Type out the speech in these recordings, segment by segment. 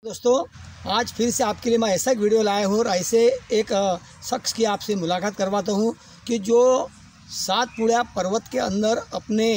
दोस्तों, आज फिर से आपके लिए मैं ऐसा एक वीडियो लाया हूँ और ऐसे एक शख्स की आपसे मुलाकात करवाता हूँ कि जो सातपुड़ा पर्वत के अंदर अपने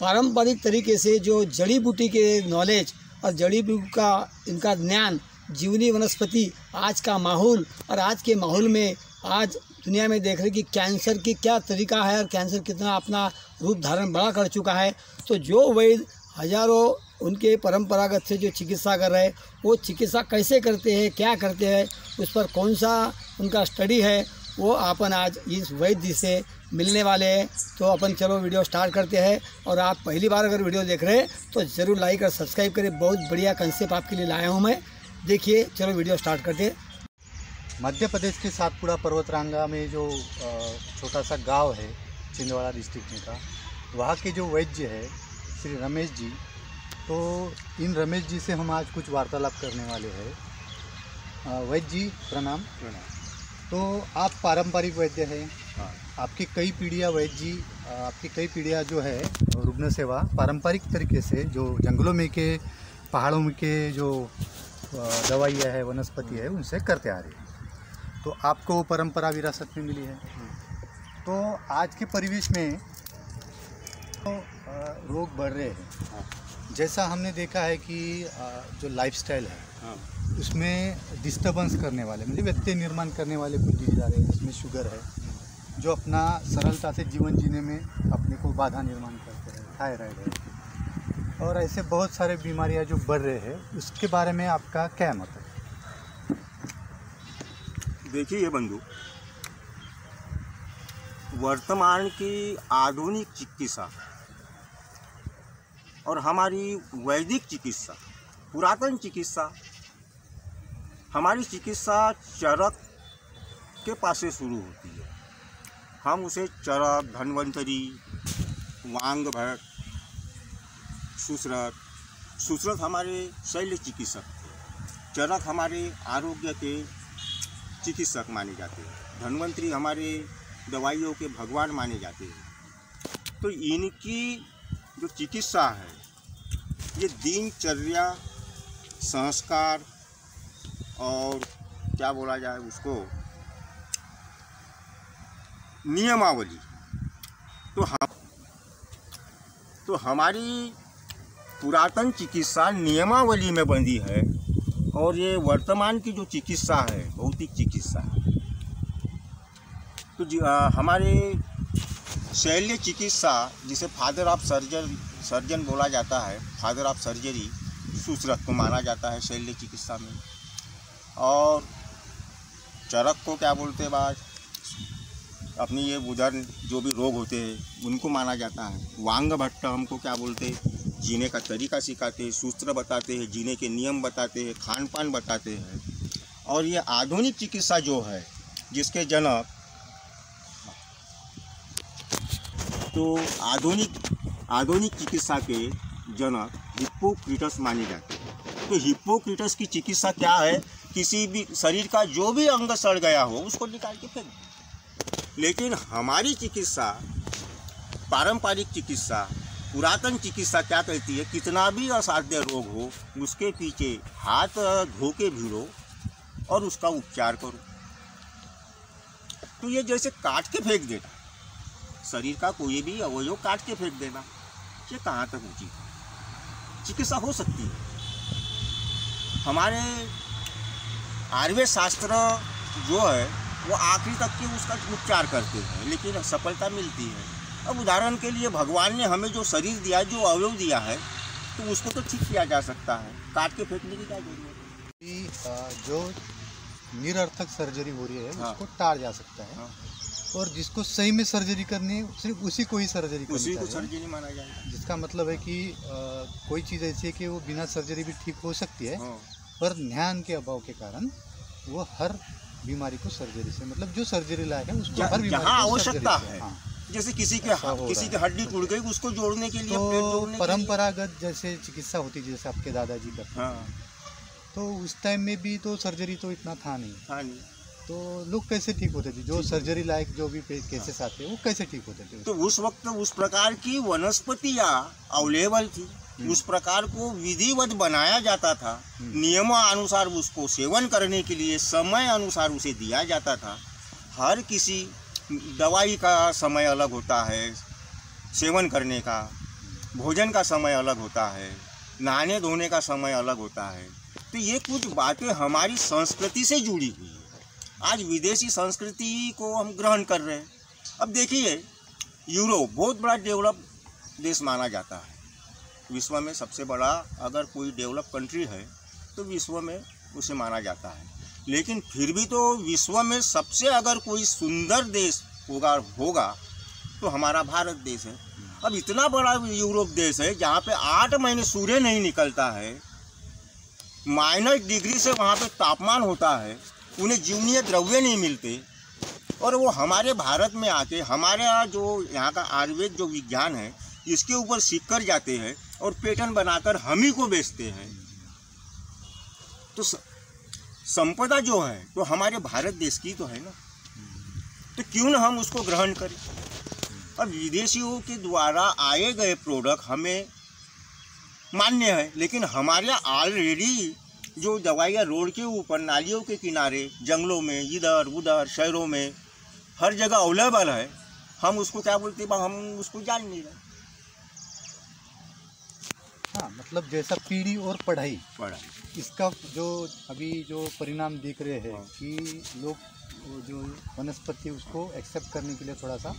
पारंपरिक तरीके से जो जड़ी बूटी के नॉलेज और जड़ी बूटी का इनका ज्ञान, जीवनी वनस्पति, आज का माहौल और आज के माहौल में आज दुनिया में देख रहे कि कैंसर की क्या तरीका है और कैंसर कितना अपना रूप धारण बड़ा कर चुका है। तो जो वैद्य हजारों उनके परंपरागत से जो चिकित्सा कर रहे हैं, वो चिकित्सा कैसे करते हैं, क्या करते हैं, उस पर कौन सा उनका स्टडी है, वो अपन आज इस वैद्य से मिलने वाले हैं। तो अपन चलो वीडियो स्टार्ट करते हैं। और आप पहली बार अगर वीडियो देख रहे हैं तो ज़रूर लाइक और सब्सक्राइब करें। बहुत बढ़िया कंसेप्ट आपके लिए लाया हूँ मैं। देखिए, चलो वीडियो स्टार्ट करते हैं। मध्य प्रदेश के सातपुड़ा पर्वतरांगा में जो छोटा सा गांव है छिंदवाड़ा डिस्ट्रिक्ट में का, वहाँ के जो वैद्य है श्री रमेश जी, तो इन रमेश जी से हम आज कुछ वार्तालाप करने वाले हैं। वैद्य जी प्रणाम। तो आप पारंपरिक वैद्य हैं। आपकी कई पीढ़ियाँ वैद्य जी, आपकी कई पीढ़ियाँ जो है रुग्ण सेवा पारंपरिक तरीके से जो जंगलों में के पहाड़ों में के जो दवाइयाँ है, वनस्पति है, उनसे करते आ रहे हैं। तो आपको वो परंपरा विरासत में मिली है। तो आज के परिवेश में तो रोग बढ़ रहे हैं। जैसा हमने देखा है कि जो लाइफस्टाइल है उसमें डिस्टर्बेंस करने वाले, मतलब व्यत्यय निर्माण करने वाले कुछ चीज़ आ रहे हैं। इसमें शुगर है जो अपना सरलता से जीवन जीने में अपने को बाधा निर्माण करते हैं, थायराइड है, और ऐसे बहुत सारे बीमारियां जो बढ़ रहे हैं, उसके बारे में आपका क्या मत है? देखिए बंधु, वर्तमान की आधुनिक चिकित्सा और हमारी वैदिक चिकित्सा, पुरातन चिकित्सा, हमारी चिकित्सा चरक के पास से शुरू होती है। हम उसे चरक, धन्वंतरी, वांग भट्ट, सुश्रुत हमारे शैल्य चिकित्सक थे। चरक हमारे आरोग्य के चिकित्सक माने जाते हैं। धन्वंतरी हमारे दवाइयों के भगवान माने जाते हैं। तो इनकी जो चिकित्सा है, ये दिनचर्या, संस्कार और क्या बोला जाए उसको, नियमावली, तो हमारी पुरातन चिकित्सा नियमावली में बंधी है। और ये वर्तमान की जो चिकित्सा है, भौतिक चिकित्सा है। तो हमारे शैल्य चिकित्सा, जिसे फादर ऑफ सर्जन बोला जाता है, फादर ऑफ सर्जरी सुश्रुत को माना जाता है शैल्य चिकित्सा में। और चरक को क्या बोलते हैं, बात अपनी ये उधर जो भी रोग होते हैं उनको माना जाता है। वांग भट्ट हमको क्या बोलते हैं, जीने का तरीका सिखाते हैं, सूत्र बताते हैं, जीने के नियम बताते हैं, खान पान बताते हैं। और ये आधुनिक चिकित्सा जो है, जिसके जनक, तो आधुनिक चिकित्सा के जनक हिप्पोक्रेटस माने जाते हैं। तो हिप्पोक्रेटस की चिकित्सा क्या है, किसी भी शरीर का जो भी अंग सड़ गया हो उसको निकाल के फेंक दो। लेकिन हमारी चिकित्सा, पारंपरिक चिकित्सा, पुरातन चिकित्सा क्या कहती है, कितना भी असाध्य रोग हो उसके पीछे हाथ धो के भिड़ो और उसका उपचार करो। तो ये जैसे काट के फेंक देना, शरीर का कोई भी अवयव काट के फेंक देना, ये कहाँ तक उचित है? चिकित्सा हो सकती है। हमारे आयुर्वेद शास्त्र जो है वो आखिरी तक के उसका उपचार करते हैं, लेकिन सफलता मिलती है। अब उदाहरण के लिए भगवान ने हमें जो शरीर दिया, जो अवयव दिया है, तो उसको तो ठीक किया जा सकता है, काट के फेंकने की क्या जरूरत है? जो निरर्थक सर्जरी हो रही है उसको टाल जा सकता है। और जिसको सही में सर्जरी करनी है सिर्फ उसी को ही सर्जरी माना जाएगा। जिसका मतलब है कि कोई चीज़ ऐसी है कि वो बिना सर्जरी भी ठीक हो सकती है, पर ध्यान के अभाव के कारण वो हर बीमारी को सर्जरी से, मतलब जो सर्जरी लायक है उसको हर बीमारी को आवश्यकता है। जैसे किसी की हड्डी टूट गई, उसको जोड़ने के लिए तो परंपरागत जैसे चिकित्सा होती, जैसे आपके दादाजी करते हैं, तो उस टाइम में भी तो सर्जरी तो इतना था नहीं। तो लोग कैसे ठीक होते थे? जो सर्जरी लायक जो भी केसेस आते हैं वो कैसे ठीक होते थे? तो उस वक्त उस प्रकार की वनस्पतियाँ अवेलेबल थी। उस प्रकार को विधिवत बनाया जाता था, नियमानुसार उसको सेवन करने के लिए समय अनुसार उसे दिया जाता था। हर किसी दवाई का समय अलग होता है, सेवन करने का, भोजन का समय अलग होता है, नहाने धोने का समय अलग होता है। तो ये कुछ बातें हमारी संस्कृति से जुड़ी हुई है। आज विदेशी संस्कृति को हम ग्रहण कर रहे हैं। अब देखिए, यूरोप बहुत बड़ा डेवलप देश माना जाता है। विश्व में सबसे बड़ा अगर कोई डेवलप कंट्री है तो विश्व में उसे माना जाता है। लेकिन फिर भी तो विश्व में सबसे अगर कोई सुंदर देश होगा तो हमारा भारत देश है। अब इतना बड़ा यूरोप देश है जहाँ पे 8 महीने सूर्य नहीं निकलता है, -डिग्री से वहाँ पे तापमान होता है, उन्हें जीवनीय द्रव्य नहीं मिलते, और वो हमारे भारत में आके हमारे जो यहाँ का आयुर्वेद जो विज्ञान है इसके ऊपर सीख कर जाते हैं और पैटर्न बनाकर हम ही को बेचते हैं। तो संपदा जो है तो हमारे भारत देश की तो है ना, तो क्यों ना हम उसको ग्रहण करें। अब विदेशियों के द्वारा आए गए प्रोडक्ट हमें मान्य है, लेकिन हमारे यहाँ ऑलरेडी जो दवाइयाँ रोड के ऊपर, नालियों के किनारे, जंगलों में, इधर उधर शहरों में हर जगह अवेलेबल है। हम उसको क्या बोलते हैं, हम उसको जान नहीं रहे। हाँ, मतलब जैसा पीढ़ी और पढ़ाई, इसका जो अभी जो परिणाम देख रहे हैं कि लोग जो वनस्पति उसको एक्सेप्ट करने के लिए थोड़ा सा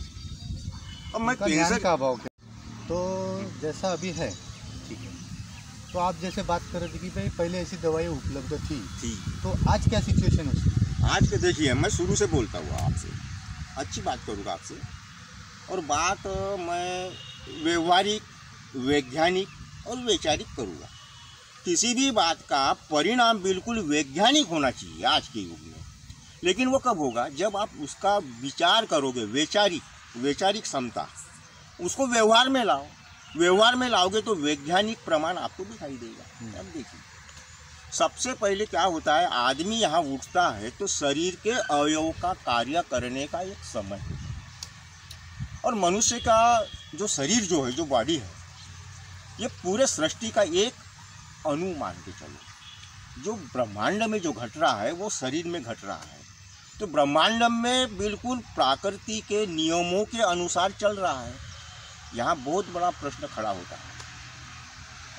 ज्ञान का अभाव है। तो जैसा अभी है, ठीक है, तो आप जैसे बात कर रहे थे कि भाई पहले ऐसी दवाई उपलब्ध थी, तो आज क्या सिचुएशन है? आज के देखिए, मैं शुरू से बोलता हुआ आपसे अच्छी बात करूँगा आपसे, और बात मैं व्यवहारिक, वैज्ञानिक और वैचारिक करूँगा। किसी भी बात का परिणाम बिल्कुल वैज्ञानिक होना चाहिए आज के युग में। लेकिन वो कब होगा, जब आप उसका विचार करोगे, वैचारिक क्षमता, उसको व्यवहार में लाओ। व्यवहार में लाओगे तो वैज्ञानिक प्रमाण आपको दिखाई देगा। अब देखिए, सबसे पहले क्या होता है, आदमी यहाँ उठता है तो शरीर के अवयव का कार्य करने का एक समय है। और मनुष्य का जो शरीर जो है, जो बॉडी है, ये पूरे सृष्टि का एक अणु मान के चलो। जो ब्रह्मांड में जो घट रहा है वो शरीर में घट रहा है। तो ब्रह्मांड में बिल्कुल प्रकृति के नियमों के अनुसार चल रहा है। यहाँ बहुत बड़ा प्रश्न खड़ा होता है,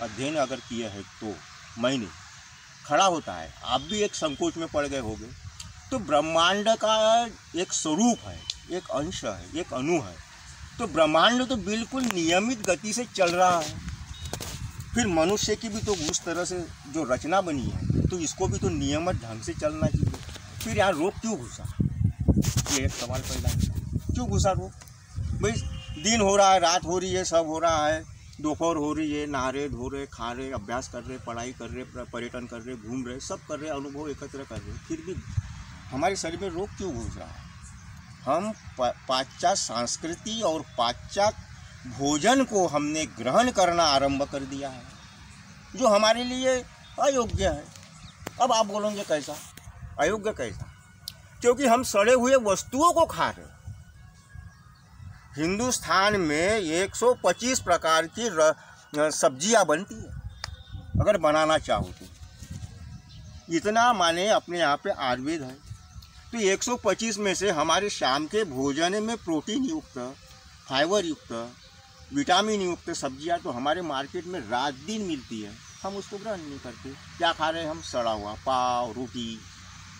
अध्ययन अगर किया है तो मैंने खड़ा होता है, आप भी एक संकोच में पड़ गए होंगे। तो ब्रह्मांड का एक स्वरूप है, एक अंश है, एक अणु है। तो ब्रह्मांड तो बिल्कुल नियमित गति से चल रहा है। फिर मनुष्य की भी तो उस तरह से जो रचना बनी है, तो इसको भी तो नियमित ढंग से चलना चाहिए। फिर यार रोग क्यों घुसा, ये एक सवाल पैदा है। क्यों घुसा रोग? भाई दिन हो रहा है, रात हो रही है, सब हो रहा है, दोपहर हो रही है, नहा रहे, धो रहे, खा रहे, अभ्यास कर रहे, पढ़ाई कर रहे, पर्यटन कर रहे, घूम रहे, सब कर रहे, अनुभव एकत्र कर रहे, फिर भी हमारे शरीर में रोग क्यों घुस रहा है? हम पाश्चात्य संस्कृति और पाश्चात्य भोजन को हमने ग्रहण करना आरंभ कर दिया है, जो हमारे लिए अयोग्य है। अब आप बोलोगे कैसा अयोग्य, कैसा? क्योंकि हम सड़े हुए वस्तुओं को खा रहे हैं। हिंदुस्तान में 125 प्रकार की सब्जियां बनती है, अगर बनाना चाहो तो। इतना माने अपने यहाँ पे आयुर्वेद है, तो 125 में से हमारे शाम के भोजन में प्रोटीन युक्त, फाइबर युक्त, विटामिन युक्त सब्जियां तो हमारे मार्केट में रात दिन मिलती है। हम उसको ग्रहण नहीं करते। क्या खा रहे हैं हम? सड़ा हुआ पाव, रोटी।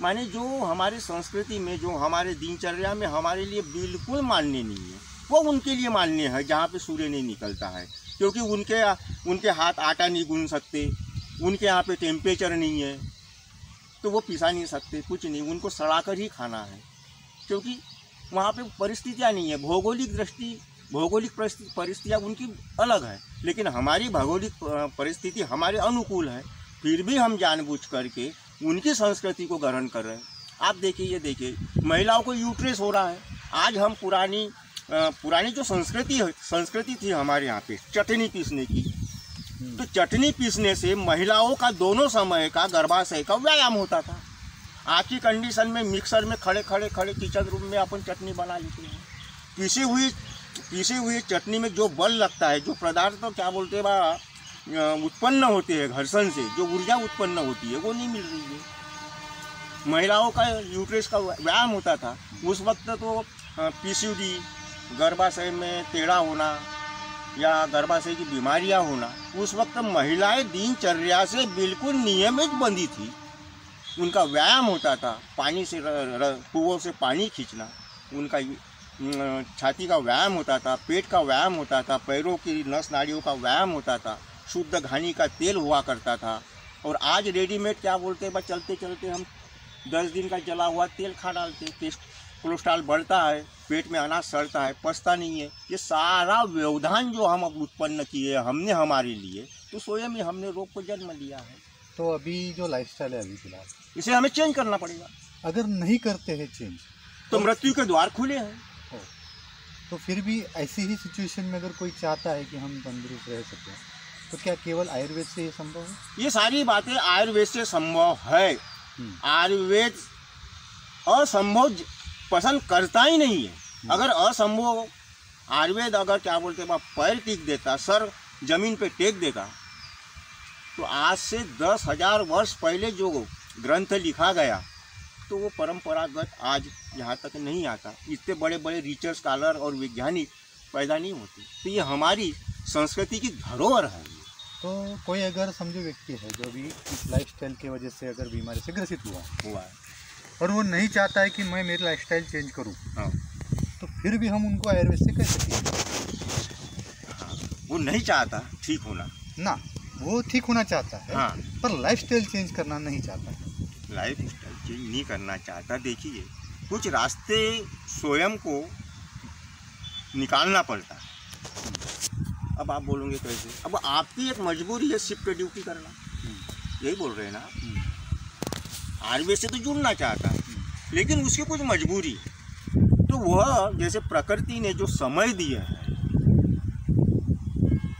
माने जो हमारे संस्कृति में, जो हमारे दिनचर्या में हमारे लिए बिल्कुल मान्य नहीं है, वो उनके लिए मान्य है जहाँ पे सूर्य नहीं निकलता है। क्योंकि उनके हाथ आटा नहीं गूंथ सकते, उनके यहाँ पे टेम्परेचर नहीं है, तो वो पिसा नहीं सकते, कुछ नहीं, उनको सड़ा कर ही खाना है। क्योंकि वहाँ पे परिस्थितियाँ नहीं है, भौगोलिक परिस्थितियाँ उनकी अलग है। लेकिन हमारी भौगोलिक परिस्थिति हमारे अनुकूल है, फिर भी हम जानबूझ करके उनकी संस्कृति को ग्रहण कर रहे हैं। आप देखिए, ये देखिए, महिलाओं को यूट्रेस हो रहा है। आज हम पुरानी जो संस्कृति थी हमारे यहाँ पे चटनी पीसने की, तो चटनी पीसने से महिलाओं का दोनों समय का गर्भाशय का व्यायाम होता था। आज की कंडीशन में मिक्सर में खड़े किचन रूम में अपन चटनी बना लेते हैं। पीसी हुई चटनी में जो बल लगता है, जो पदार्थ तो क्या बोलते हैं उत्पन्न होते हैं घर्षण से, जो ऊर्जा उत्पन्न होती है वो नहीं मिल रही है। महिलाओं का यूट्रस का व्यायाम होता था उस वक्त, तो पीसीओडी, गर्भाशय में टेढ़ा होना या गर्भाशय की बीमारियां होना, उस वक्त महिलाएं दिनचर्या से बिल्कुल नियमित बंधी थी। उनका व्यायाम होता था, पानी से कुओं से पानी खींचना, उनका छाती का व्यायाम होता था, पेट का व्यायाम होता था, पैरों की नस नाड़ियों का व्यायाम होता था, शुद्ध घानी का तेल हुआ करता था। और आज रेडीमेड क्या बोलते हैं, बस चलते चलते हम 10 दिन का जला हुआ तेल खा डालते, कोलेस्ट्रॉल बढ़ता है, पेट में अनाज सड़ता है, पचता नहीं है। ये सारा व्यवधान जो हम अब उत्पन्न किए हमने हमारे लिए, तो स्वयं ही हमने रोग को जन्म लिया है। तो अभी जो लाइफस्टाइल है अभी फिलहाल, इसे हमें चेंज करना पड़ेगा। अगर नहीं करते हैं चेंज तो मृत्यु के द्वार खुले हैं। तो फिर भी ऐसी ही सिचुएशन में अगर कोई चाहता है कि हम तंदुरुस्त रह सकें, तो क्या केवल आयुर्वेद से ये संभव है? ये सारी बातें आयुर्वेद से संभव है। आयुर्वेद असंभव पसंद करता ही नहीं है। अगर असंभव आयुर्वेद अगर क्या बोलते हैं पैर टिक देता, सर जमीन पे टेक देता, तो आज से 10,000 वर्ष पहले जो ग्रंथ लिखा गया तो वो परंपरागत आज यहाँ तक नहीं आता। इतने बड़े बड़े रिसर्च स्कॉलर और वैज्ञानिक पैदा नहीं होते। तो ये हमारी संस्कृति की धरोहर है। तो कोई अगर समझो व्यक्ति है जो भी इस लाइफस्टाइल की वजह से अगर बीमारी से ग्रसित हुआ है और वो नहीं चाहता है कि मैं मेरी लाइफस्टाइल चेंज करूं, हाँ, तो फिर भी हम उनको आयुर्वेद से कैसे करें? हाँ, वो नहीं चाहता ठीक होना ना, वो ठीक होना चाहता है, हाँ, पर लाइफस्टाइल चेंज करना नहीं चाहता है। लाइफ स्टाइल चेंज नहीं करना चाहता। देखिए, कुछ रास्ते स्वयं को निकालना पड़ता है। अब आप बोलोगे कैसे? अब आपकी एक मजबूरी है शिफ्ट ड्यूटी करना, यही बोल रहे हैं ना। आयुर्वेद से तो जुड़ना चाहता है, लेकिन उसकी कुछ मजबूरी है। तो वह जैसे प्रकृति ने जो समय दिया है,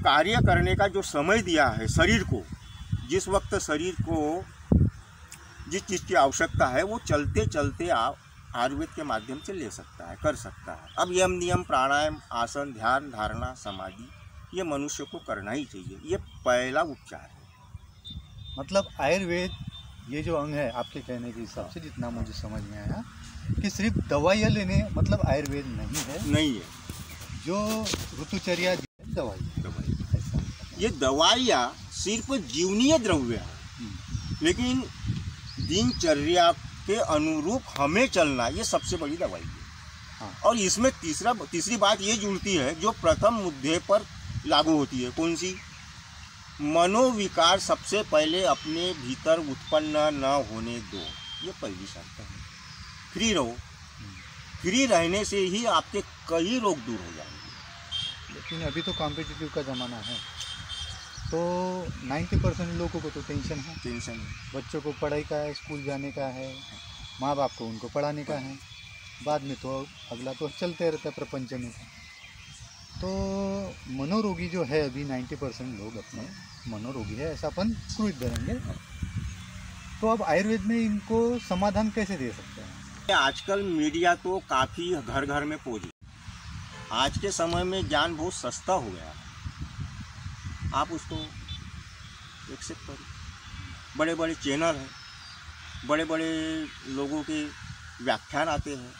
कार्य करने का जो समय दिया है शरीर को, जिस वक्त शरीर को जिस चीज़ की आवश्यकता है वो चलते चलते आप आयुर्वेद के माध्यम से ले सकता है, कर सकता है। अब यम नियम, प्राणायाम, आसन, ध्यान, धारणा, समाधि, ये मनुष्य को करना ही चाहिए। ये पहला उपचार है। मतलब आयुर्वेद ये जो अंग है, आपके कहने के हिसाब से जितना मुझे समझ में आया, कि सिर्फ दवाइयाँ लेने मतलब आयुर्वेद नहीं है। जो ऋतुचर्या दवाई, ये दवाइयाँ सिर्फ जीवनीय द्रव्य है, लेकिन दिनचर्या के अनुरूप हमें चलना ये सबसे बड़ी दवाई है। हाँ। और इसमें तीसरी बात ये जुड़ती है जो प्रथम मुद्दे पर लागू होती है। कौन सी? मनोविकार सबसे पहले अपने भीतर उत्पन्न न होने दो, ये पहली शर्त है। फ्री रहो, फ्री रहने से ही आपके कई रोग दूर हो जाएंगे। लेकिन अभी तो कॉम्पिटिटिव का ज़माना है, तो 90% लोगों को तो टेंशन है। बच्चों को पढ़ाई का है, स्कूल जाने का है, माँ बाप को उनको पढ़ाने का है, बाद में तो अगला तो चलते रहता है प्रपंच में। तो मनोरोगी जो है अभी 90% लोग अपने मनोरोगी है, ऐसा अपन क्रूज धरेंगे। तो अब आयुर्वेद में इनको समाधान कैसे दे सकते हैं? आजकल मीडिया तो काफ़ी घर घर में पहुँची। आज के समय में ज्ञान बहुत सस्ता हो गया है, आप उसको एक्सेप्ट करो। बड़े बड़े चैनल हैं, बड़े बड़े लोगों के व्याख्यान आते हैं,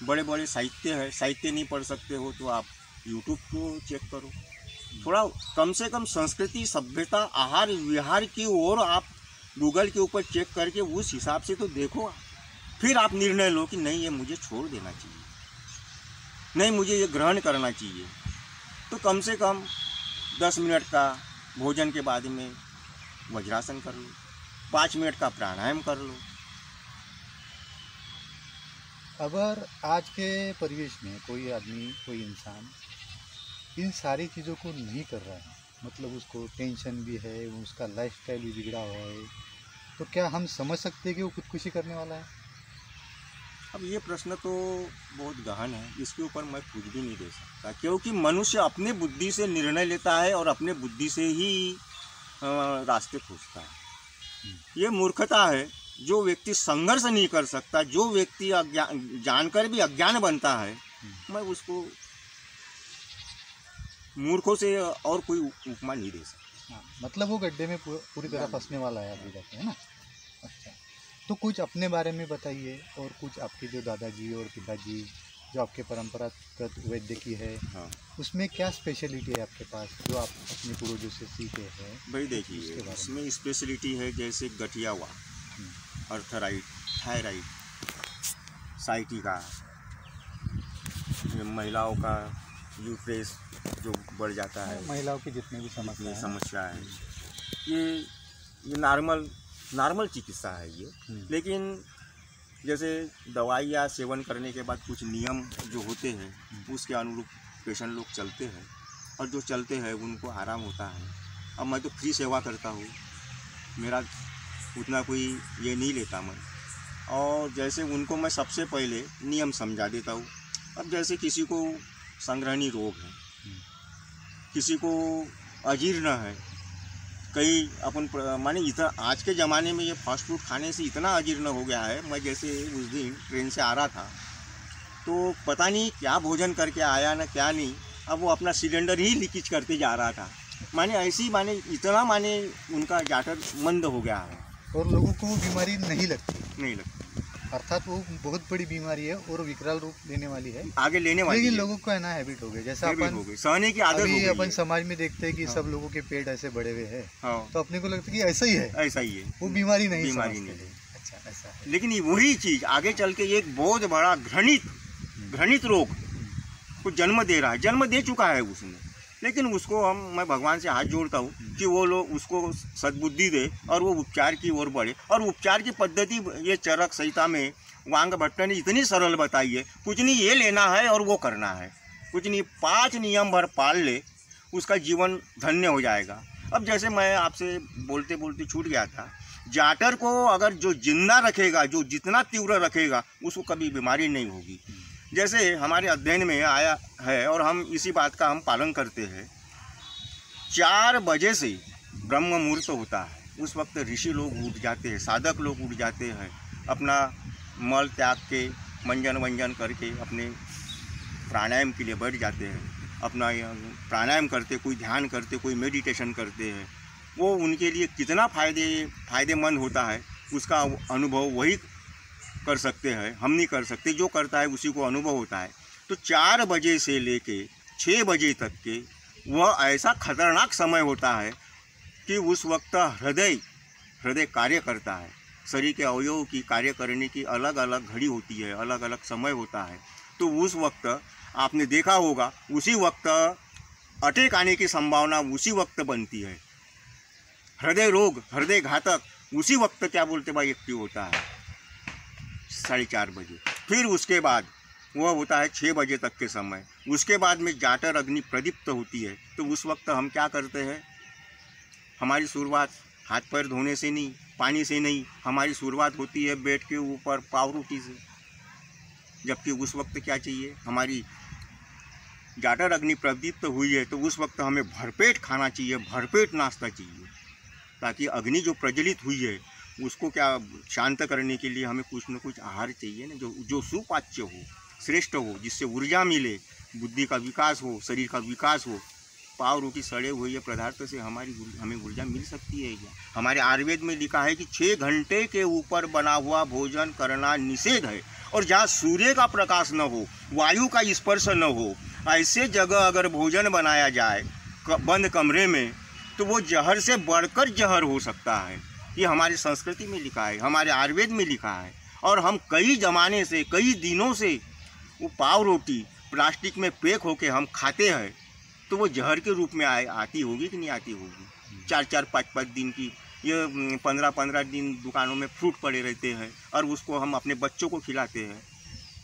बड़े बड़े साहित्य है। साहित्य नहीं पढ़ सकते हो तो आप यूट्यूब को चेक करो। थोड़ा कम से कम संस्कृति, सभ्यता, आहार विहार की ओर आप गूगल के ऊपर चेक करके उस हिसाब से तो देखो, फिर आप निर्णय लो कि नहीं ये मुझे छोड़ देना चाहिए, नहीं मुझे ये ग्रहण करना चाहिए। तो कम से कम 10 मिनट का भोजन के बाद में वज्रासन कर लो, 5 मिनट का प्राणायाम कर लो। अगर आज के परिवेश में कोई आदमी, कोई इंसान इन सारी चीज़ों को नहीं कर रहा है, मतलब उसको टेंशन भी है, उसका लाइफस्टाइल भी बिगड़ा हुआ है, तो क्या हम समझ सकते हैं कि वो खुदकुशी करने वाला है? अब ये प्रश्न तो बहुत गहन है, इसके ऊपर मैं कुछ भी नहीं दे सकता, क्योंकि मनुष्य अपने बुद्धि से निर्णय लेता है और अपने बुद्धि से ही रास्ते खोजता है। ये मूर्खता है। जो व्यक्ति संघर्ष नहीं कर सकता, जो व्यक्ति जानकर भी अज्ञान बनता है, मैं उसको मूर्खों से और कोई उपमा नहीं दे सकता। मतलब वो गड्ढे में पूरी तरह फंसने वाला है अभी तक, है ना। अच्छा, तो कुछ अपने बारे में बताइए और कुछ आपके जो दादाजी और पिताजी जो आपके परंपरागत वैद्य की है, हाँ उसमें क्या स्पेशलिटी है आपके पास जो आप अपने पूर्वजों से सीखे हैं? भाई देखिए, इसमें स्पेशलिटी है जैसे गठिया हुआ, अर्थराइट, थायराइड, साइटिका, महिलाओं का यूट्रस जो बढ़ जाता है, महिलाओं की जितनी भी समस्या है, ये नॉर्मल चिकित्सा है ये। लेकिन जैसे दवाई या सेवन करने के बाद कुछ नियम जो होते हैं उसके अनुरूप पेशेंट लोग चलते हैं, और जो चलते हैं उनको आराम होता है। अब मैं तो फ्री सेवा करता हूँ, मेरा उतना कोई ये नहीं लेता मैं, और जैसे उनको मैं सबसे पहले नियम समझा देता हूँ। अब जैसे किसी को संग्रहणी रोग है, किसी को अजीर्ण है, कई अपन माने इतना आज के ज़माने में ये फास्ट फूड खाने से इतना अजीर्ण हो गया है। मैं जैसे उस दिन ट्रेन से आ रहा था तो पता नहीं क्या भोजन करके आया ना क्या नहीं, अब वो अपना सिलेंडर ही लीकेज करते जा रहा था। माने इतना उनका जाटर मंद हो गया है, और लोगों को वो बीमारी नहीं लगती, अर्थात वो बहुत बड़ी बीमारी है और विकराल रूप लेने वाली है, आगे लेने वाली। लेकिन लोगों को है ना हैबिट हो गई, जैसा अपन सहने की आदत हो गई। अपन समाज में देखते हैं कि सब लोगों के पेट ऐसे बड़े हुए हैं, तो अपने को लगता है कि ऐसा ही है, वो बीमारी नहीं है। अच्छा, ऐसा है। लेकिन वही चीज आगे चल के एक बहुत बड़ा घृणित रोग को जन्म दे रहा है, जन्म दे चुका है उसने। लेकिन उसको मैं भगवान से हाथ जोड़ता हूँ कि वो लोग उसको सद्बुद्धि दे और वो उपचार की ओर बढ़े। और उपचार की पद्धति ये चरक संहिता में वांग भट्ट ने इतनी सरल बताई है, कुछ नहीं ये लेना है और वो करना है, कुछ नहीं 5 नियम भर पाल ले, उसका जीवन धन्य हो जाएगा। अब जैसे मैं आपसे बोलते बोलते छूट गया था, जाटर को अगर जो जिंदा रखेगा, जो जितना तीव्र रखेगा, उसको कभी बीमारी नहीं होगी। जैसे हमारे अध्ययन में आया है और हम इसी बात का हम पालन करते हैं, 4 बजे से ब्रह्म मुहूर्त होता है, उस वक्त ऋषि लोग उठ जाते हैं, साधक लोग उठ जाते हैं, अपना मल त्याग के मंजन वंजन करके अपने प्राणायाम के लिए बैठ जाते हैं, अपना प्राणायाम करते, कोई ध्यान करते, कोई मेडिटेशन करते हैं। वो उनके लिए कितना फ़ायदेमंद होता है उसका अनुभव वही कर सकते हैं, हम नहीं कर सकते। जो करता है उसी को अनुभव होता है। तो 4 बजे से लेके 6 बजे तक के वह ऐसा खतरनाक समय होता है कि उस वक्त हृदय कार्य करता है। शरीर के अवयव की कार्य करने की अलग अलग घड़ी होती है, अलग अलग समय होता है। तो उस वक्त आपने देखा होगा, उसी वक्त अटैक आने की संभावना उसी वक्त बनती है। हृदय रोग, हृदय घातक उसी वक्त क्या बोलते भाई एक्टिव होता है 4:30 बजे। फिर उसके बाद वह होता है 6 बजे तक के समय। उसके बाद में जाटर अग्नि प्रदीप्त होती है। तो उस वक्त हम क्या करते हैं, हमारी शुरुआत हाथ पैर धोने से नहीं, पानी से नहीं, हमारी शुरुआत होती है बेड के ऊपर पावरोटी से। जबकि उस वक्त क्या चाहिए, हमारी जाटर अग्नि प्रदीप्त हुई है तो उस वक्त हमें भरपेट खाना चाहिए, भरपेट नाश्ता चाहिए, ताकि अग्नि जो प्रज्वलित हुई है उसको क्या शांत करने के लिए हमें कुछ न कुछ आहार चाहिए ना, जो सुपाच्य हो, श्रेष्ठ हो, जिससे ऊर्जा मिले, बुद्धि का विकास हो, शरीर का विकास हो। पाव रोटी सड़े हुए पदार्थ से हमें ऊर्जा मिल सकती है क्या? हमारे आयुर्वेद में लिखा है कि 6 घंटे के ऊपर बना हुआ भोजन करना निषेध है। और जहाँ सूर्य का प्रकाश न हो, वायु का स्पर्श न हो, ऐसे जगह अगर भोजन बनाया जाए बंद कमरे में, तो वो जहर से बढ़कर जहर हो सकता है। ये हमारी संस्कृति में लिखा है, हमारे आयुर्वेद में लिखा है। और हम कई ज़माने से, कई दिनों से वो पाव रोटी प्लास्टिक में पैक होके हम खाते हैं, तो वो जहर के रूप में आती होगी कि नहीं आती होगी? 4-4, 5-5 दिन की, ये 15-15 दिन दुकानों में फ्रूट पड़े रहते हैं और उसको हम अपने बच्चों को खिलाते हैं।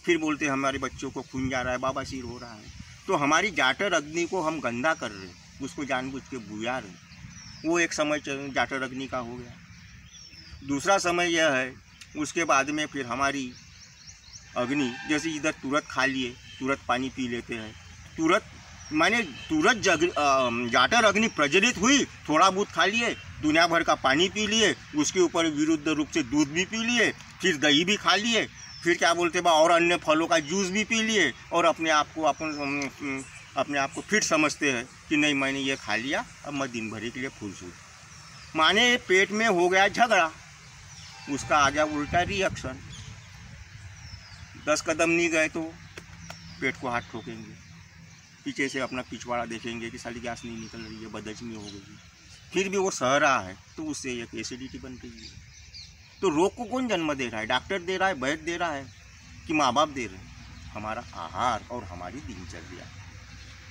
फिर बोलते हैं हमारे बच्चों को खून जा रहा है, बाबासीर हो रहा है। तो हमारी जाटर अग्नि को हम गंदा कर रहे हैं, उसको जानबूझ के बुझा रहे। वो एक समय जाटर अग्नि का हो गया। दूसरा समय यह है, उसके बाद में फिर हमारी अग्नि, जैसे इधर तुरंत खा लिए, तुरंत पानी पी लेते हैं, तुरंत जाटर अग्नि प्रज्वलित हुई, थोड़ा बहुत खा लिए, दुनिया भर का पानी पी लिए, उसके ऊपर विरुद्ध रूप से दूध भी पी लिए, फिर दही भी खा लिए, फिर क्या बोलते बा और अन्य फलों का जूस भी पी लिए, और अपने आप को अपन अपने आप को फिट समझते हैं कि नहीं मैंने ये खा लिया, अब मैं दिन भर के लिए फुर्सत हूँ। माने पेट में हो गया झगड़ा, उसका आ गया उल्टा रिएक्शन। 10 कदम नहीं गए तो पेट को हाथ ठोकेंगे, पीछे से अपना पिछवाड़ा देखेंगे कि साली गैस नहीं निकल रही है, बदहजमी हो गई, फिर भी वो सह रहा है तो उससे एक एसिडिटी बन रही है। तो रोग को कौन जन्म दे रहा है? डॉक्टर दे रहा है, वैद्य दे रहा है कि माँ बाप दे रहे हैं? हमारा आहार और हमारी दिनचर्या,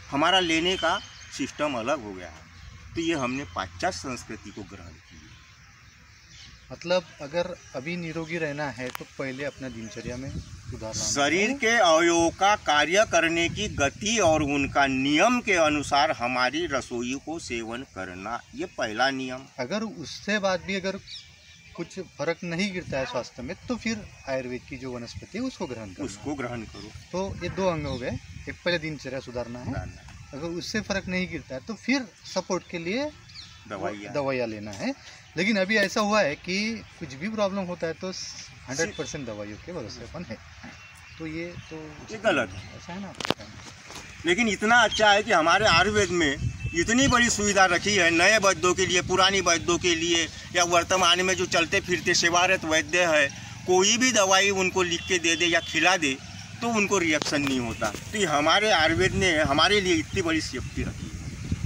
हमारा लेने का सिस्टम अलग हो गया है। तो ये हमने पाश्चात्य संस्कृति को ग्रहण की है। मतलब अगर अभी निरोगी रहना है तो पहले अपना दिनचर्या में सुधार लाना है। शरीर के अवयवों का कार्य करने की गति और उनका नियम के अनुसार हमारी रसोई को सेवन करना, ये पहला नियम। अगर उससे बाद भी अगर कुछ फर्क नहीं गिरता है स्वास्थ्य में तो फिर आयुर्वेद की जो वनस्पति है उसको ग्रहण करो। उसको ग्रहण करो। तो ये 2 अंग हो गए। एक पहले दिनचर्या सुधारना है, अगर उससे फर्क नहीं गिरता है तो फिर सपोर्ट के लिए दवाइयाँ लेना है। लेकिन अभी ऐसा हुआ है कि कुछ भी प्रॉब्लम होता है तो 100% दवाइयों के भरोसेपन है, तो ये गलत है। ऐसा है ना। लेकिन इतना अच्छा है कि हमारे आयुर्वेद में इतनी बड़ी सुविधा रखी है नए वैद्यों के लिए, पुरानी वैद्यों के लिए, या वर्तमान में जो चलते फिरते सेवारत वैद्य है, कोई भी दवाई उनको लिख के दे दे या खिला दे तो उनको रिएक्शन नहीं होता। तो ये हमारे आयुर्वेद ने हमारे लिए इतनी बड़ी सेफ्टी रखी है,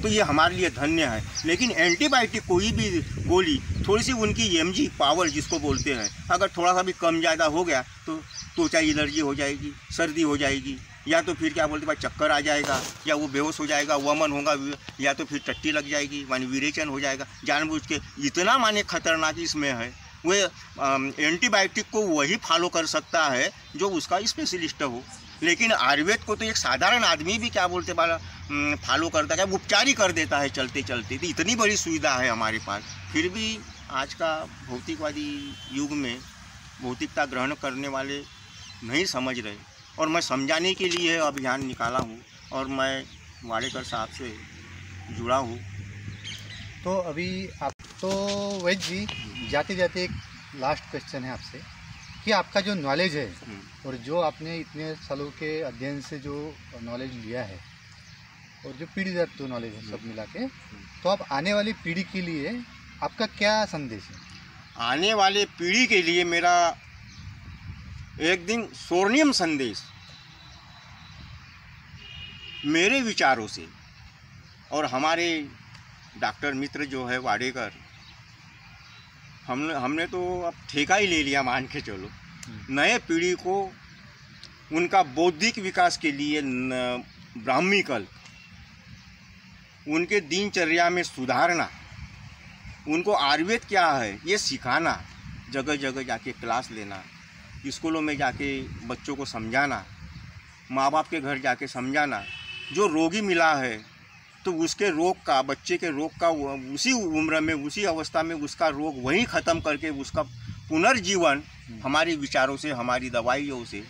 तो ये हमारे लिए धन्य है। लेकिन एंटीबायोटिक कोई भी गोली, थोड़ी सी उनकी एमजी पावर जिसको बोलते हैं, अगर थोड़ा सा भी कम ज़्यादा हो गया तो त्वचा एलर्जी हो जाएगी, सर्दी हो जाएगी, या तो फिर क्या बोलते हैं चक्कर आ जाएगा, या वो बेहोश हो जाएगा, वमन होगा, या तो फिर टट्टी लग जाएगी, माने विरेचन हो जाएगा। जानबूझ के इतना माने खतरनाक इसमें है। वो एंटीबायोटिक को वही फॉलो कर सकता है जो उसका स्पेशलिस्ट हो। लेकिन आयुर्वेद को तो एक साधारण आदमी भी क्या बोलते वाला फॉलो करता है, उपचार ही कर देता है चलते चलते। तो इतनी बड़ी सुविधा है हमारे पास, फिर भी आज का भौतिकवादी युग में भौतिकता ग्रहण करने वाले नहीं समझ रहे। और मैं समझाने के लिए अभियान निकाला हूँ और मैं वाडेकर साहब से जुड़ा हूँ। तो अभी आप तो वैद्य जी, जाते जाते एक लास्ट क्वेश्चन है आपसे कि आपका जो नॉलेज है और जो आपने इतने सालों के अध्ययन से जो नॉलेज लिया है और जो पीढ़ी दर तो नॉलेज है सब मिला के, तो आप आने वाली पीढ़ी के लिए आपका क्या संदेश है? आने वाले पीढ़ी के लिए मेरा एक दिन स्वर्णिम संदेश मेरे विचारों से, और हमारे डॉक्टर मित्र जो है वाडेकर, हमने तो अब ठेका ही ले लिया मान के चलो। नए पीढ़ी को उनका बौद्धिक विकास के लिए ब्राह्मीकल्प, उनके दिनचर्या में सुधारना, उनको आयुर्वेद क्या है ये सिखाना, जगह जगह जाके क्लास लेना, स्कूलों में जाके बच्चों को समझाना, माँ बाप के घर जाके समझाना। जो रोगी मिला है तो उसके रोग का, बच्चे के रोग का उसी उम्र में, उसी अवस्था में उसका रोग वहीं ख़त्म करके उसका पुनर्जीवन हमारे विचारों से, हमारी दवाइयों से,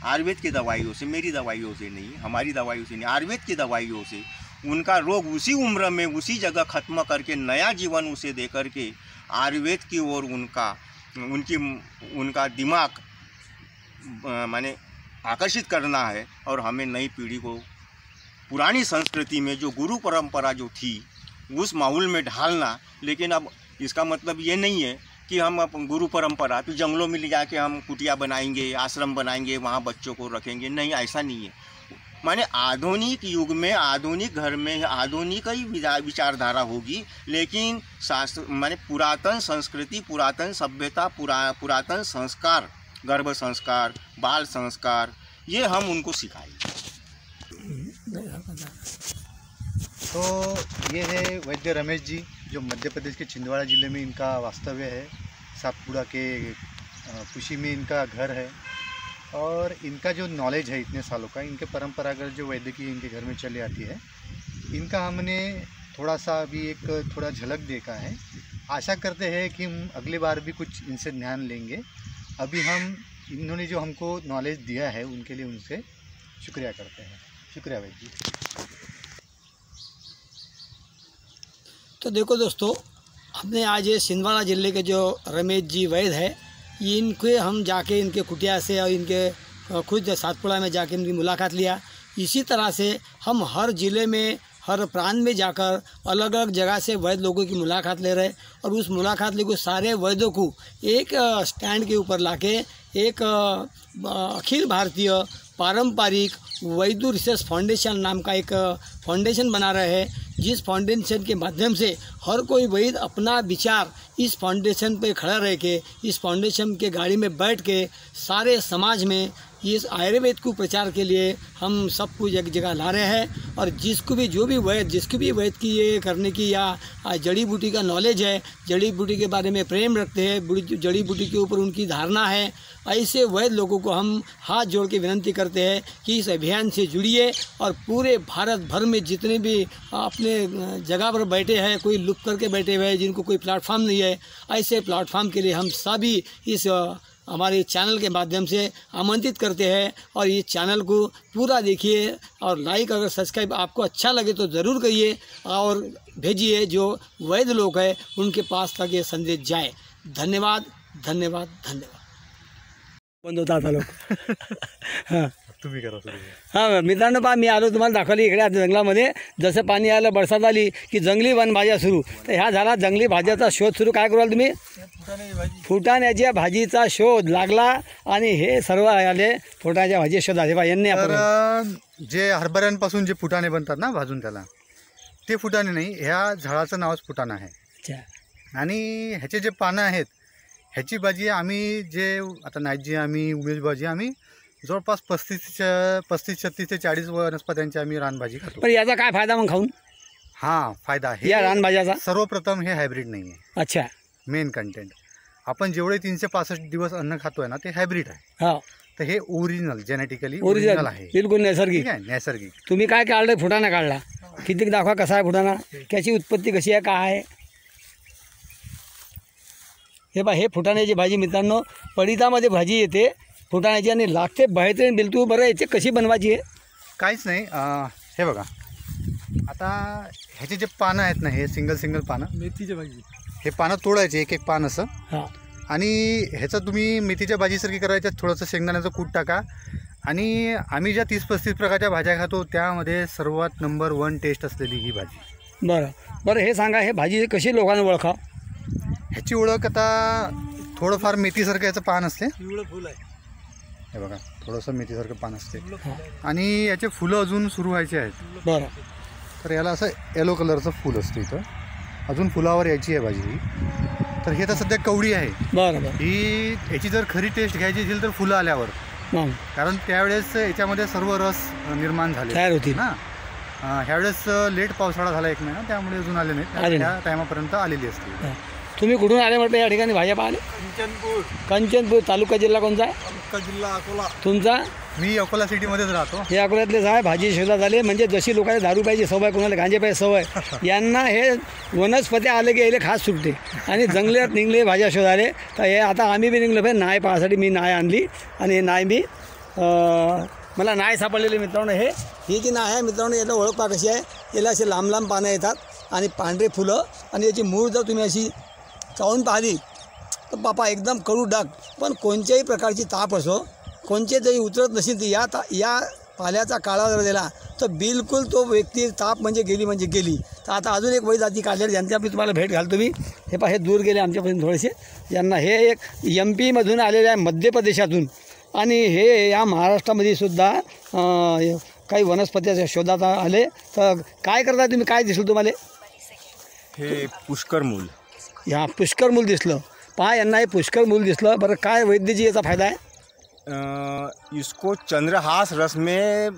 आयुर्वेद की दवाइयों से, मेरी दवाइयों से नहीं, हमारी दवाइयों से नहीं, आयुर्वेद की दवाइयों से उनका रोग उसी उम्र में उसी जगह ख़त्म करके नया जीवन उसे दे करके आयुर्वेद की ओर उनका दिमाग माने आकर्षित करना है। और हमें नई पीढ़ी को पुरानी संस्कृति में जो गुरु परंपरा जो थी उस माहौल में ढालना। लेकिन अब इसका मतलब ये नहीं है कि हम गुरु परंपरा तो जंगलों में ले जाके हम कुटिया बनाएंगे, आश्रम बनाएंगे, वहाँ बच्चों को रखेंगे, नहीं, ऐसा नहीं है। माने आधुनिक युग में, आधुनिक घर में आधुनिक ही विचारधारा होगी, लेकिन शास्त्र माने पुरातन संस्कृति, पुरातन सभ्यता, पुरातन संस्कार, गर्भ संस्कार, बाल संस्कार, ये हम उनको सिखाएंगे। तो ये है वैद्य रमेश जी, जो मध्य प्रदेश के छिंदवाड़ा ज़िले में इनका वास्तव्य है। सातपुड़ा के कुशी में इनका घर है और इनका जो नॉलेज है इतने सालों का, इनके परंपरागत जो वैद्यकीय इनके घर में चली आती है, इनका हमने थोड़ा सा अभी एक थोड़ा झलक देखा है। आशा करते हैं कि हम अगली बार भी कुछ इनसे ध्यान लेंगे। अभी हम इन्होंने जो हमको नॉलेज दिया है उनके लिए उनसे शुक्रिया करते हैं। शुक्रिया वैद्य जी। तो देखो दोस्तों, हमने आज ये छिंदवाड़ा ज़िले के जो रमेश जी वैद्य है, इनके हम जाके इनके कुटिया से और इनके खुद सातपुड़ा में जाके इनकी मुलाकात लिया। इसी तरह से हम हर ज़िले में, हर प्रांत में जाकर अलग अलग जगह से वैद्य लोगों की मुलाकात ले रहे, और उस मुलाकात लेकर सारे वैद्यों को एक स्टैंड के ऊपर लाके एक अखिल भारतीय पारंपरिक वैद्य रिसर्च फाउंडेशन नाम का एक फाउंडेशन बना रहे हैं, जिस फाउंडेशन के माध्यम से हर कोई वैद्य अपना विचार इस फाउंडेशन पे खड़ा रह के, इस फाउंडेशन के गाड़ी में बैठ के सारे समाज में इस आयुर्वेद को प्रचार के लिए हम सबको एक जगह ला रहे हैं। और जिसको भी जिसको भी वैद्य की ये करने की या जड़ी बूटी का नॉलेज है, जड़ी बूटी के बारे में प्रेम रखते हैं, जड़ी बूटी के ऊपर उनकी धारणा है, ऐसे वैद्य लोगों को हम हाथ जोड़ के विनती करते हैं कि इस अभियान से जुड़िए और पूरे भारत भर में जितने भी अपने जगह पर बैठे हैं, कोई लुक करके बैठे हुए हैं, जिनको कोई प्लेटफॉर्म नहीं है, ऐसे प्लेटफॉर्म के लिए हम सभी इस हमारे चैनल के माध्यम से आमंत्रित करते हैं। और ये चैनल को पूरा देखिए और लाइक, अगर सब्सक्राइब आपको अच्छा लगे तो ज़रूर करिए और भेजिए, जो वैद्य लोग हैं उनके पास तक ये संदेश जाए। धन्यवाद धन्यवाद धन्यवाद। बंद होता था लोग। हां तुम्ही करा सुरू। हां मित्रांनो, पहा मी आलो तुम्हाला दाखवली इकडे आता जंगलामध्ये जसं पाणी आलं, बरसात आली की जंगली वनभाज्या सुरू, तर ह्या झाला जंगली भाज्याचा शोध सुरू. काय कराल तुम्ही? फुटाण्याच्या भाजीचा शोध लागला आणि हे सर्व आले फुटाण्याच्या भाजी शोधाले बा यांनी आपण. तर जे हरभऱ्यांपासून जे फुटाणे बनतात ना भाजून, त्याला ते फुटाणे नाही, ह्या झाडाचं नावच फुटाणा आहे. अच्छा. आणि ह्याचे जे पानं आहेत ह्याची भाजी आम्ही जे आता नाईटजी आम्ही उमेश भाजी आम्ही जवळपास 35-36 ते 40 वनस्पत्यांची आम्ही रानभाजी खातो. पण याचा काय फायदा मग खाऊन? हां, फायदा आहे या रानभाज्याचा. सर्वप्रथम हे हायब्रिड नाही आहे. अच्छा. मेन कंटेंट आपण जेवढे 365 दिवस अन्न खातोय ना ते हायब्रिड आहे. हां, तर हे ओरिजिनल जेनेटिकली ओरिजिनल ओरिजिनल आहे, बिलकुल नैसर्गिक. ठीक आहे, नैसर्गिक. तुम्ही काय काढलं? फुटाणा काढला. किती दाखवा कसा आहे फुटाणा, त्याची उत्पत्ती कशी आहे, काय आहे. हे बा, हे फुटाण्याची भाजी मित्रांनो, पडितामध्ये भाजी येते फुटाण्याची आणि लागते बेहतरीन बिलतू. बरं, याची कशी बनवायची आहे? काहीच नाही. हे बघा, आता ह्याचे जे पानं आहेत ना, हे सिंगल पानं, मेथीची भाजी, हे पानं तोडायचे एक एक पान असं. हां. आणि ह्याचं तुम्ही मेथीच्या भाजीसारखी करायचं, थोडंसं शेंगदाण्याचं कूट टाका. आणि आम्ही ज्या 30-35 प्रकारच्या भाज्या खातो त्यामध्ये सर्वात नंबर 1 टेस्ट असलेली ही भाजी. बरं बरं, हे सांगा, हे भाजी कशी लोकांना ओळखा? ह्याची ओळख आता थोडंफार मेथीसारखं याचं पान असते. पिवळं फुल आहे, हे बघा, थोडंसं मेथीसारखं पान असते. आणि याचे फुलं अजून सुरू व्हायचे आहेत. बरं. तर याला असं येलो कलरचं फुल असतं इथं, अजून फुलावर यायची आहे भाजी ही. तर हे तर सध्या कवडी आहे. बरं बरं. ही याची जर खरी टेस्ट घ्यायची असेल तर फुलं आल्यावर, मग कारण त्यावेळेस याच्यामध्ये सर्व रस निर्माण झाले तयार होती ना. ह्यावेळेस लेट पावसाळा झाला 1 महिना, त्यामुळे अजून आले नाहीत. त्या टायमापर्यंत आलेली असते. तुम्ही कुठून आले म्हटलं या ठिकाणी भाज्या पाहिले? कंचनपूर. तालुका जिल्हा कोणता आहे? जिल्हा अकोला. तुमचा? मी अकोला सिटीमध्येच राहतो. हे अकोल्यातलेच आहे. भाजी शोधात आले म्हणजे जशी लोकांना दारू पाहिजे सवय, कोणाला गांजे पाहिजे सवय, यांना हे वनस्पती आले की यायला खास सुटते आणि जंगलात निघले भाज्या शोधाले. तर हे आता आम्ही बी निघलो पाहिजे नाय पाहासाठी. मी नाय आणली आणि हे नाय मी मला नाय सापडलेले मित्रांनो. ही जी नाय आहे मित्रांनो, याला ओळख पहा कशी आहे. याला असे लांब लांब पानं येतात आणि पांढरे फुलं, आणि याची मूळ जर तुम्ही अशी चावून पाहिली तर बापा एकदम कडू डाग. पण कोणत्याही प्रकारची ताप असो, कोणते जरी उतरत नसेल तर या पाल्याचा काळा जर दिला तर बिलकुल तो व्यक्ती ताप म्हणजे गेली. तर आता अजून एक वैद्य जाती काढलेली ज्यांच्या मी तुम्हाला भेट घालतो मी. हे पहा, हे दूर गेले आमच्यापासून थोडेसे. यांना हे एक MP मधून आलेले आहे, मध्य प्रदेशातून, आणि हे या महाराष्ट्रामध्ये सुद्धा काही वनस्पतीच्या शोधात आले. तर काय करता तुम्ही? काय दिसलं तुम्हाला? हे पुष्कर मूल. ह्या पुष्कर मूल दिसलं. पहा, यांना हे पुष्कर मूल दिसलं. बरं, काय वैद्यजी याचा फायदा आहे? इसको चंद्रहास रस में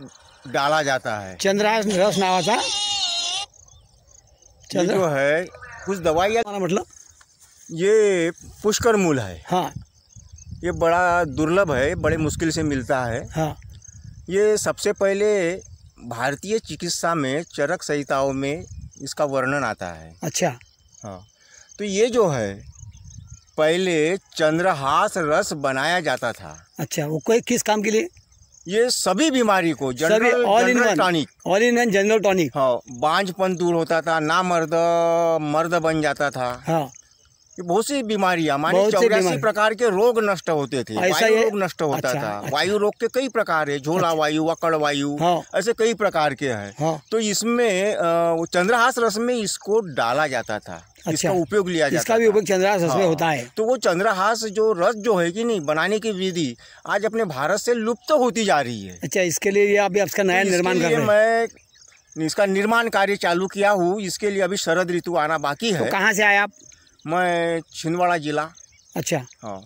डाला जाता है. चंद्रहास रस नावाचा ये जो है कुछ दवाई म्हटलं, ये पुष्कर मूल है. हाँ, ये बड़ा दुर्लभ है, बड़े मुश्किल से मिलता है. हाँ. ये सबसे पहले भारतीय चिकित्सा में चरक संहिताओं में इसका वर्णन आता है. अच्छा. हाँ, तो ये जो है पहले चंद्रहास रस बनाया जाता था. अच्छा, वो कोई किस काम के लिए? ये सभी बीमारी को all in one tonic. All in one general tonic. हाँ, बांझपन दूर होता था, ना मर्द बन जाता था. हाँ. ये बहुत सी बीमारियां, माने बहुत सी 84 बीमारी। प्रकार के रोग नष्ट होते थे। ऐसा वायु ये- रोग नष्ट होता अच्छा, था। अच्छा। वायु रोग के कई प्रकार है, झोला वायु, अकड़ वायु, हाँ। ऐसे कई प्रकार के हैं। हाँ। तो इसमें वो चंद्रहास रस में इसको डाला जाता था, इसका उपयोग लिया जाता इसका भी था। उपयोग चंद्रहास रस में हाँ। होता है। तो वो चंद्रहास जो रस जो है कि नहीं, बनाने की विधि आज अपने भारत से लुप्त होती जा रही है। अच्छा, इसके लिए ये अभी इसका नया तो निर्माण इसके कर लिए रहे हैं। मैं इसका निर्माण कार्य चालू किया हूँ। इसके लिए अभी शरद ऋतु आना बाकी तो है। कहाँ से आए आप? मैं छिंदवाड़ा जिला। अच्छा, हाँ,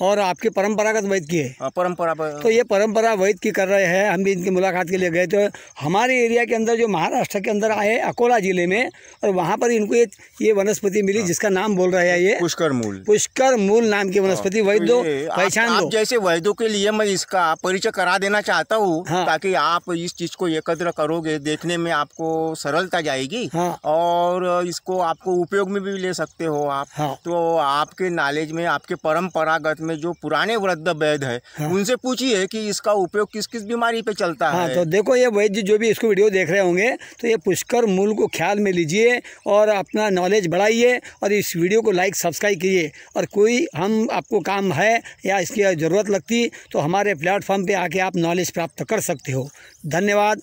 और आपकी परंपरागत वैद्य की है? परंपरा तो ये परंपरा वैद्य की कर रहे हैं। हम भी इनकी मुलाकात के लिए गए तो हमारे एरिया के अंदर जो महाराष्ट्र के अंदर आए अकोला जिले में, और वहाँ पर इनको ये वनस्पति मिली जिसका नाम बोल रहे हैं ये पुष्कर मूल। पुष्कर मूल नाम की वनस्पति। वैद्यो तो ये पहचान आप दो। जैसे वैद्यों के लिए मैं इसका परिचय करा देना चाहता हूँ। हाँ। ताकि आप इस चीज को एकत्र करोगे, देखने में आपको सरलता जाएगी। हाँ। और इसको आपको उपयोग में भी ले सकते हो आप। हाँ। तो आपके नॉलेज में, आपके परंपरागत में जो पुराने वृद्ध वैद्य है, हाँ। उनसे पूछिए कि इसका उपयोग किस किस बीमारी पे चलता हाँ, है। तो देखो ये वैद्य जो भी इसको वीडियो देख रहे होंगे तो ये पुष्कर मूल को ख्याल में लीजिए और अपना नॉलेज बढ़ाइए, और इस वीडियो को लाइक सब्सक्राइब कीजिए। और कोई हम आपको काम है या इसकी ज़रूरत लगती तो हमारे प्लेटफॉर्म पे आके आप नॉलेज प्राप्त कर सकते हो। धन्यवाद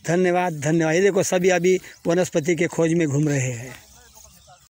धन्यवाद धन्यवाद। ये देखो सभी अभी वनस्पति के खोज में घूम रहे हैं।